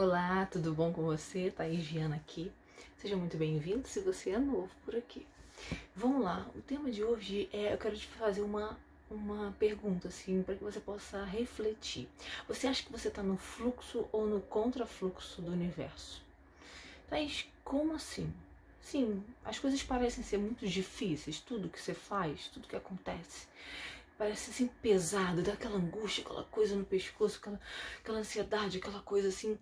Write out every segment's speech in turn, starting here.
Olá, tudo bom com você? Thaís Viana aqui. Seja muito bem-vindo se você é novo por aqui. Vamos lá, o tema de hoje eu quero te fazer uma pergunta assim, para que você possa refletir. Você acha que você está no fluxo ou no contrafluxo do universo? Thaís, como assim? Sim, as coisas parecem ser muito difíceis, tudo que você faz, tudo que acontece. Parece assim pesado, dá aquela angústia, aquela coisa no pescoço, aquela ansiedade, aquela coisa assim.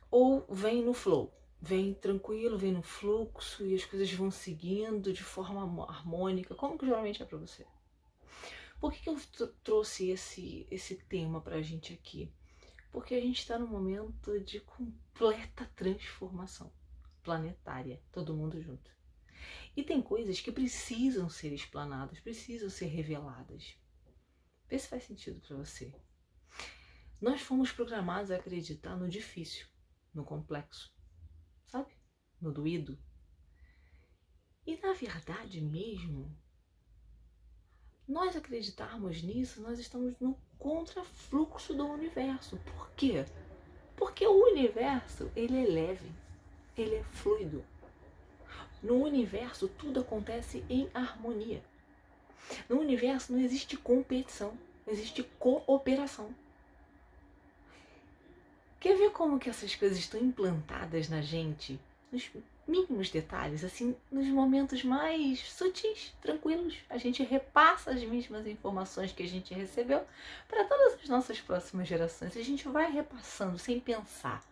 Ou vem no flow, vem tranquilo, vem no fluxo e as coisas vão seguindo de forma harmônica, como que geralmente é para você? Por que eu trouxe esse tema pra gente aqui? Porque a gente está num momento de completa transformação planetária, todo mundo junto. E tem coisas que precisam ser explanadas, precisam ser reveladas. Vê se faz sentido para você. Nós fomos programados a acreditar no difícil, no complexo, sabe? No doído. E na verdade mesmo, nós acreditarmos nisso, nós estamos no contrafluxo do universo. Por quê? Porque o universo, ele é leve, ele é fluido. No universo, tudo acontece em harmonia. No universo não existe competição, existe cooperação. Quer ver como que essas coisas estão implantadas na gente? Nos mínimos detalhes, assim, nos momentos mais sutis, tranquilos. A gente repassa as mesmas informações que a gente recebeu para todas as nossas próximas gerações. A gente vai repassando sem pensar.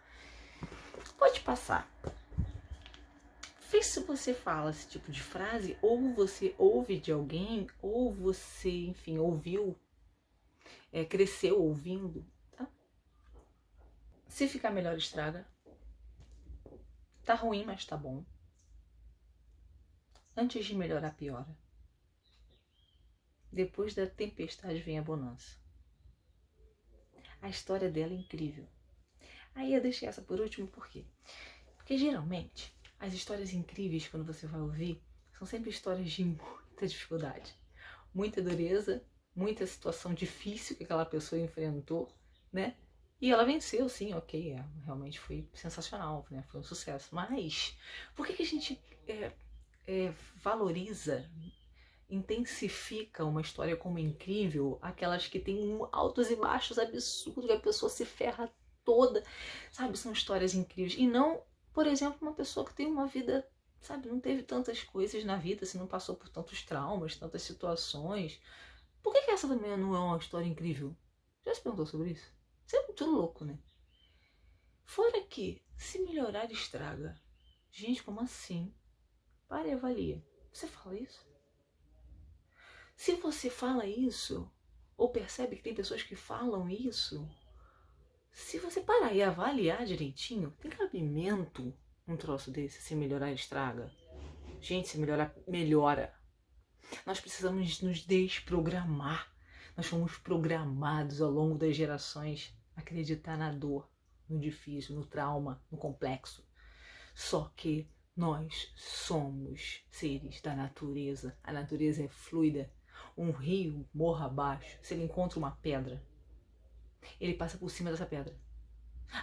Pode passar. Vê se você fala esse tipo de frase, ou você ouve de alguém, ou você, enfim, ouviu, cresceu ouvindo. Tá? Se ficar melhor, estraga. Tá ruim, mas tá bom. Antes de melhorar, piora. Depois da tempestade vem a bonança. A história dela é incrível. Aí eu deixei essa por último, por quê? Porque geralmente as histórias incríveis, quando você vai ouvir, são sempre histórias de muita dificuldade, muita dureza, muita situação difícil que aquela pessoa enfrentou, né? E ela venceu, sim, ok, realmente foi sensacional, né? Foi um sucesso. Mas por que a gente valoriza, intensifica uma história como incrível, aquelas que tem altos e baixos absurdos, que a pessoa se ferra toda, sabe? São histórias incríveis. E não, por exemplo, uma pessoa que tem uma vida, sabe, não teve tantas coisas na vida, se não passou por tantos traumas, tantas situações. Por que essa também não é uma história incrível? Já se perguntou sobre isso? Isso é muito louco, né? Fora que, se melhorar estraga. Gente, como assim? Para e avalia. Você fala isso? Se você fala isso, ou percebe que tem pessoas que falam isso, se você parar e avaliar direitinho, tem cabimento um troço desse? Se melhorar, estraga? Gente, se melhorar, melhora. Nós precisamos nos desprogramar. Nós fomos programados ao longo das gerações a acreditar na dor, no difícil, no trauma, no complexo. Só que nós somos seres da natureza. A natureza é fluida. Um rio, morro abaixo, se ele encontra uma pedra, ele passa por cima dessa pedra.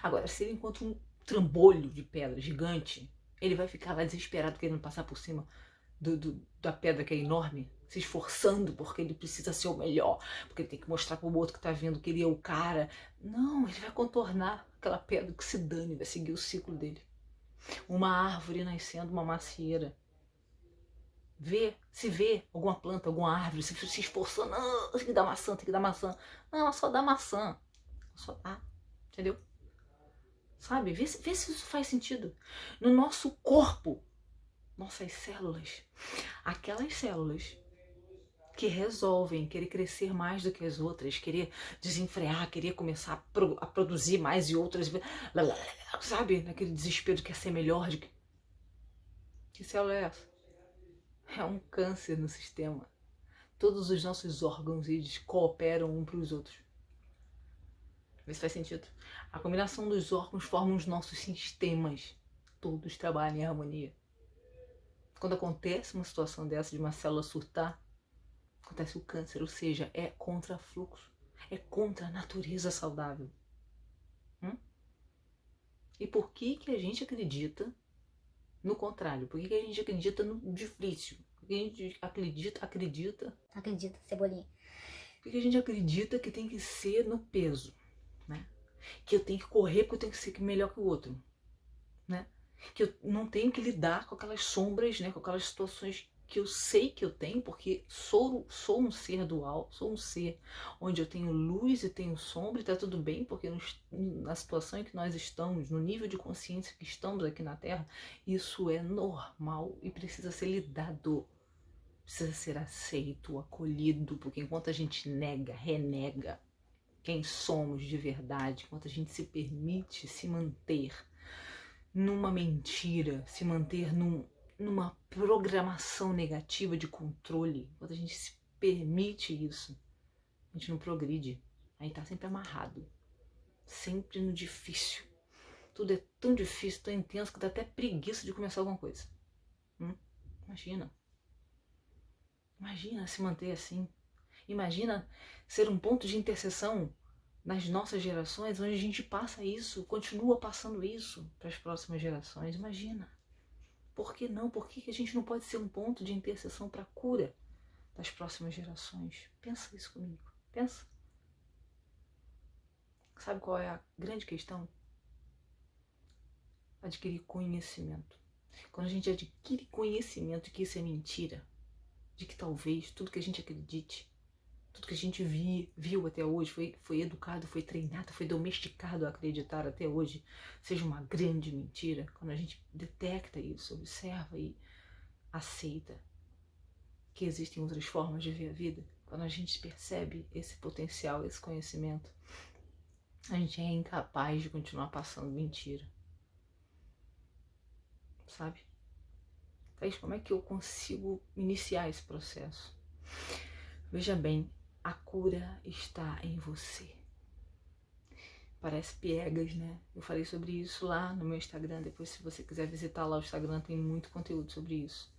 Agora, se ele encontra um trambolho de pedra gigante, ele vai ficar lá desesperado querendo passar por cima da pedra que é enorme, se esforçando porque ele precisa ser o melhor, porque ele tem que mostrar pro outro que tá vendo que ele é o cara. Não, ele vai contornar aquela pedra, que se dane, vai seguir o ciclo dele. Uma árvore nascendo, uma macieira. Se vê alguma planta, alguma árvore, se esforçando, não, tem que dar maçã, tem que dar maçã. Não, ela só dá maçã. Só dá, entendeu? Sabe? Vê se isso faz sentido. No nosso corpo, nossas células, aquelas células que resolvem querer crescer mais do que as outras, querer desenfrear, querer começar a produzir mais e outras, sabe? Naquele desespero de quer ser melhor. Que célula é essa? É um câncer no sistema. Todos os nossos órgãos, eles cooperam um para os outros. Vê se faz sentido. A combinação dos órgãos forma os nossos sistemas. Todos trabalham em harmonia. Quando acontece uma situação dessa de uma célula surtar, acontece o câncer, ou seja, é contra fluxo. É contra a natureza saudável. E por que que a gente acredita no contrário? Por que que a gente acredita no difícil? Por que a gente Acredita, Cebolinha. por que a gente acredita que tem que ser no peso, né? Que eu tenho que correr porque eu tenho que ser melhor que o outro, né? Que eu não tenho que lidar com aquelas sombras, né? Com aquelas situações que eu sei que eu tenho, porque sou um ser dual, sou um ser onde eu tenho luz e tenho sombra e tá tudo bem, porque na situação em que nós estamos, no nível de consciência que estamos aqui na Terra, isso é normal e precisa ser lidado, precisa ser aceito, acolhido, porque enquanto a gente nega, renega quem somos de verdade, enquanto a gente se permite se manter numa mentira, se manter numa programação negativa de controle, quando a gente se permite isso, a gente não progride, a gente tá sempre amarrado, sempre no difícil. Tudo é tão difícil, tão intenso que dá até preguiça de começar alguma coisa. Imagina. Imagina se manter assim. Imagina ser um ponto de interseção nas nossas gerações, onde a gente passa isso, continua passando isso para as próximas gerações. Imagina. Por que não? Por que a gente não pode ser um ponto de interseção para a cura das próximas gerações? Pensa isso comigo. Pensa. Sabe qual é a grande questão? Adquirir conhecimento. Quando a gente adquire conhecimento de que isso é mentira, de que talvez tudo que a gente acredite, tudo que a gente viu até hoje, foi educado, foi treinado, foi domesticado a acreditar até hoje, seja uma grande mentira, quando a gente detecta isso, observa e aceita que existem outras formas de ver a vida, quando a gente percebe esse potencial, esse conhecimento, a gente é incapaz de continuar passando mentira. Sabe? Thaís, como é que eu consigo iniciar esse processo? Veja bem, a cura está em você. Parece piegas, né? Eu falei sobre isso lá no meu Instagram. Depois, se você quiser visitar lá o Instagram, tem muito conteúdo sobre isso.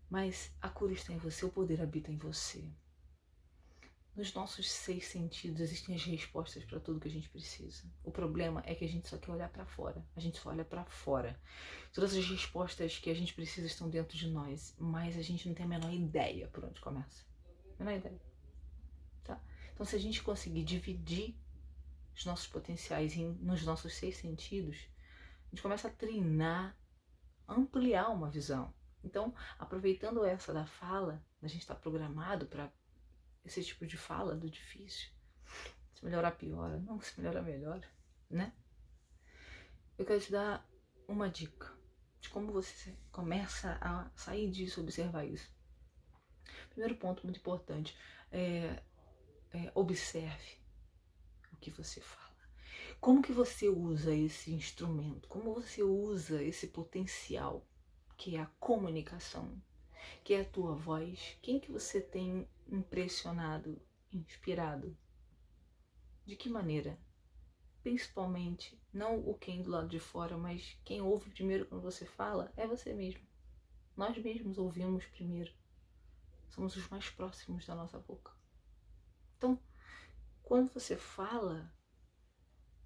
Mas a cura está em você, o poder habita em você. Nos nossos 6 sentidos existem as respostas para tudo que a gente precisa. O problema é que a gente só quer olhar para fora. A gente só olha para fora. Todas as respostas que a gente precisa estão dentro de nós, mas a gente não tem a menor ideia por onde começa. Menor ideia. Tá? Então, se a gente conseguir dividir os nossos potenciais nos nossos 6 sentidos, a gente começa a treinar, ampliar uma visão. Então, aproveitando essa da fala, a gente está programado para esse tipo de fala do difícil. Se melhorar, piora. Não, se melhorar, melhora, né? Eu quero te dar uma dica de como você começa a sair disso, observar isso. Primeiro ponto muito importante é observe o que você fala. Como que você usa esse instrumento? Como você usa esse potencial que é a comunicação, que é a tua voz? Quem que você tem impressionado, inspirado? De que maneira? Principalmente, não o quem do lado de fora, mas quem ouve primeiro quando você fala é você mesmo. Nós mesmos ouvimos primeiro. Somos os mais próximos da nossa boca. Então, quando você fala,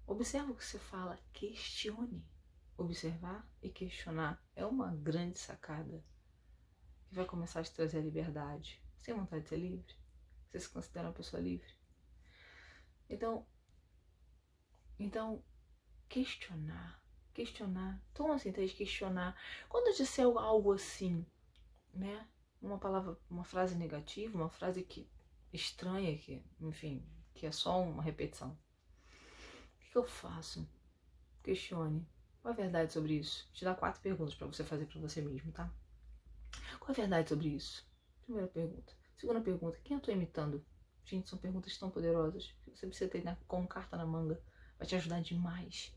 observa o que você fala, questione. Observar e questionar é uma grande sacada que vai começar a te trazer a liberdade. Você tem vontade de ser livre? Você se considera uma pessoa livre? Então, questionar. Então, assim, tem que questionar. Quando eu disser algo assim, né? Uma palavra, uma frase negativa, uma frase que estranha, que, enfim, que é só uma repetição. O que eu faço? Questione. Qual é a verdade sobre isso? Vou te dar 4 perguntas para você fazer para você mesmo, tá? Qual é a verdade sobre isso? Primeira pergunta. Segunda pergunta, quem eu tô imitando? Gente, são perguntas tão poderosas que você precisa ter como carta na manga. Vai te ajudar demais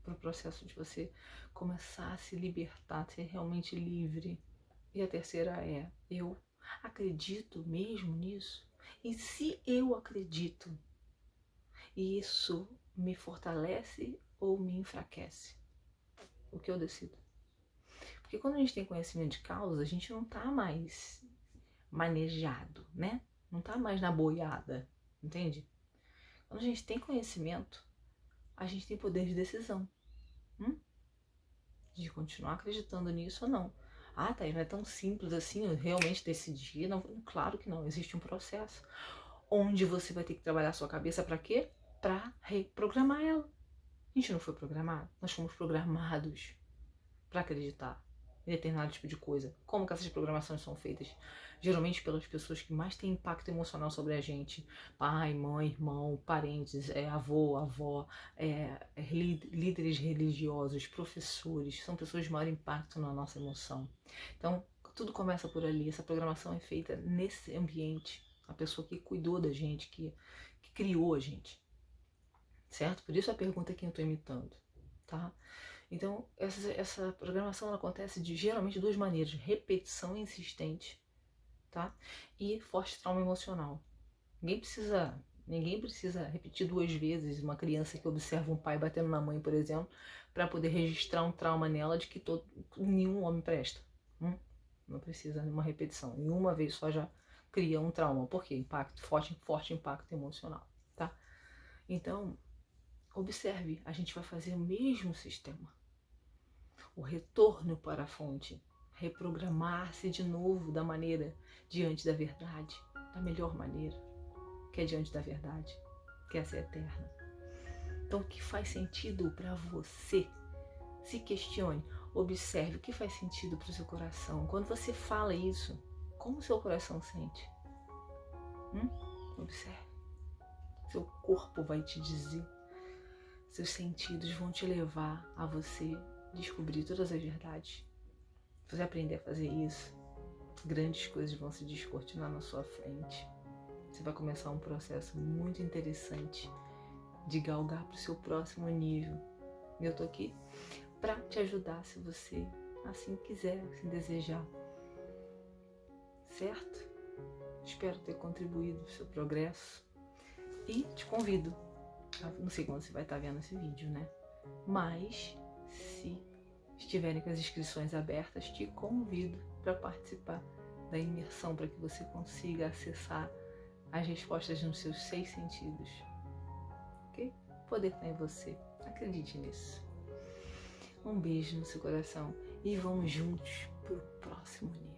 pro processo de você começar a se libertar, ser realmente livre. E a terceira é, eu acredito mesmo nisso? E se eu acredito, isso me fortalece ou me enfraquece? O que eu decido? Porque quando a gente tem conhecimento de causa, a gente não tá mais manejado, né? Não tá mais na boiada, entende? Quando a gente tem conhecimento, a gente tem poder de decisão. De continuar acreditando nisso ou não. Ah, tá, não é tão simples assim, eu realmente decidir. Não, claro que não, existe um processo. Onde você vai ter que trabalhar a sua cabeça para quê? Para reprogramar ela. A gente não foi programado, nós fomos programados para acreditar em determinado tipo de coisa. Como que essas programações são feitas? Geralmente pelas pessoas que mais têm impacto emocional sobre a gente. Pai, mãe, irmão, parentes, avô, avó, líderes religiosos, professores. São pessoas de maior impacto na nossa emoção. Então, tudo começa por ali. Essa programação é feita nesse ambiente. A pessoa que cuidou da gente, que criou a gente. Certo? Por isso a pergunta é quem eu estou imitando. Tá? Então, essa programação ela acontece de geralmente duas maneiras: repetição insistente, tá? E forte trauma emocional. Ninguém precisa repetir duas vezes uma criança que observa um pai batendo na mãe, por exemplo, para poder registrar um trauma nela de que nenhum homem presta. Não precisa de uma repetição. Em uma vez só já cria um trauma. Por quê? Impacto, forte impacto emocional, tá? Então, observe, a gente vai fazer o mesmo sistema. O retorno para a fonte, reprogramar-se de novo da maneira diante da verdade, da melhor maneira, que é diante da verdade, que essa é eterna. Então, o que faz sentido para você? Se questione, observe o que faz sentido para o seu coração. Quando você fala isso, como o seu coração sente? Observe. Seu corpo vai te dizer, seus sentidos vão te levar a você descobrir todas as verdades. Se você aprender a fazer isso, grandes coisas vão se descortinar na sua frente. Você vai começar um processo muito interessante de galgar para o seu próximo nível. E eu tô aqui para te ajudar se você assim quiser, assim desejar. Certo? Espero ter contribuído para o seu progresso. E te convido, não sei quando você vai estar vendo esse vídeo, né? Mas, se estiverem com as inscrições abertas, te convido para participar da imersão para que você consiga acessar as respostas nos seus 6 sentidos. Ok? O poder está em você. Acredite nisso. Um beijo no seu coração e vamos juntos para o próximo nível.